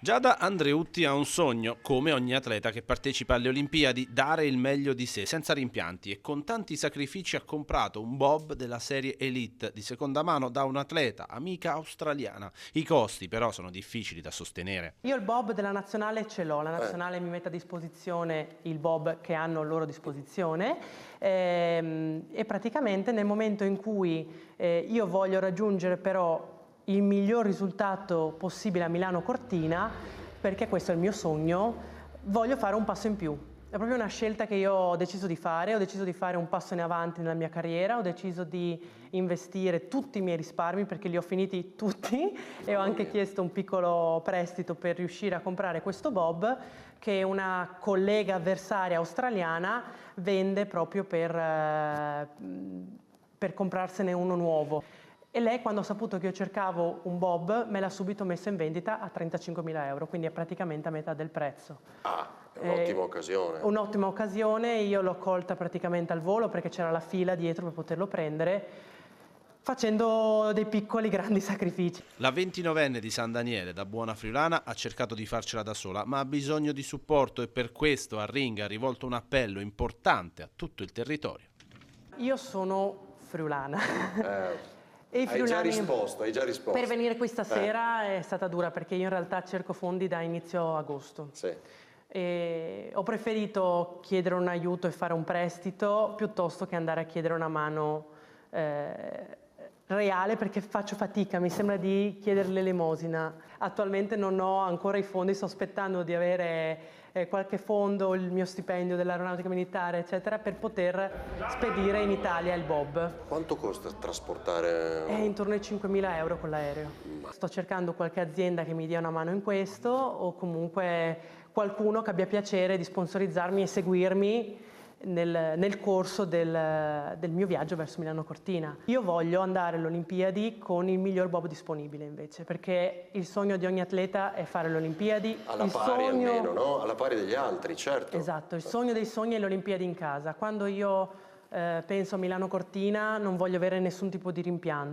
Giada Andreutti ha un sogno, come ogni atleta che partecipa alle Olimpiadi, dare il meglio di sé, senza rimpianti, e con tanti sacrifici ha comprato un bob della serie Elite di seconda mano da un'atleta, amica australiana. I costi però sono difficili da sostenere. Io il bob della nazionale ce l'ho, la nazionale mi mette a disposizione il bob che hanno a loro disposizione e praticamente nel momento in cui io voglio raggiungere però il miglior risultato possibile a Milano Cortina, perché questo è il mio sogno, voglio fare un passo in più. È proprio una scelta che io ho deciso di fare un passo in avanti nella mia carriera, ho deciso di investire tutti i miei risparmi perché li ho finiti tutti e ho anche chiesto un piccolo prestito per riuscire a comprare questo bob che una collega avversaria australiana vende proprio per comprarsene uno nuovo. E lei, quando ha saputo che io cercavo un bob, me l'ha subito messo in vendita a 35.000 euro, quindi è praticamente a metà del prezzo. Ah, è un'ottima occasione. Un'ottima occasione, io l'ho colta praticamente al volo perché c'era la fila dietro per poterlo prendere, facendo dei piccoli grandi sacrifici. La 29enne di San Daniele, da buona friulana, ha cercato di farcela da sola, ma ha bisogno di supporto e per questo a Ring ha rivolto un appello importante a tutto il territorio. Io sono friulana. E Hai già risposto. Per venire qui stasera è stata dura perché io in realtà cerco fondi da inizio agosto. Sì. E ho preferito chiedere un aiuto e fare un prestito piuttosto che andare a chiedere una mano reale perché faccio fatica, mi sembra di chiedere l'elemosina. Attualmente non ho ancora i fondi, sto aspettando di avere qualche fondo, il mio stipendio dell'aeronautica militare, eccetera, per poter spedire in Italia il bob. Quanto costa trasportare? È intorno ai 5.000 euro con l'aereo. Sto cercando qualche azienda che mi dia una mano in questo o comunque qualcuno che abbia piacere di sponsorizzarmi e seguirmi nel corso del mio viaggio verso Milano Cortina. Io voglio andare alle Olimpiadi con il miglior bob disponibile invece, perché il sogno di ogni atleta è fare le Olimpiadi. Alla pari almeno, no? Alla pari degli altri, certo. Esatto, il sogno dei sogni è le Olimpiadi in casa. Quando io penso a Milano Cortina non voglio avere nessun tipo di rimpianto.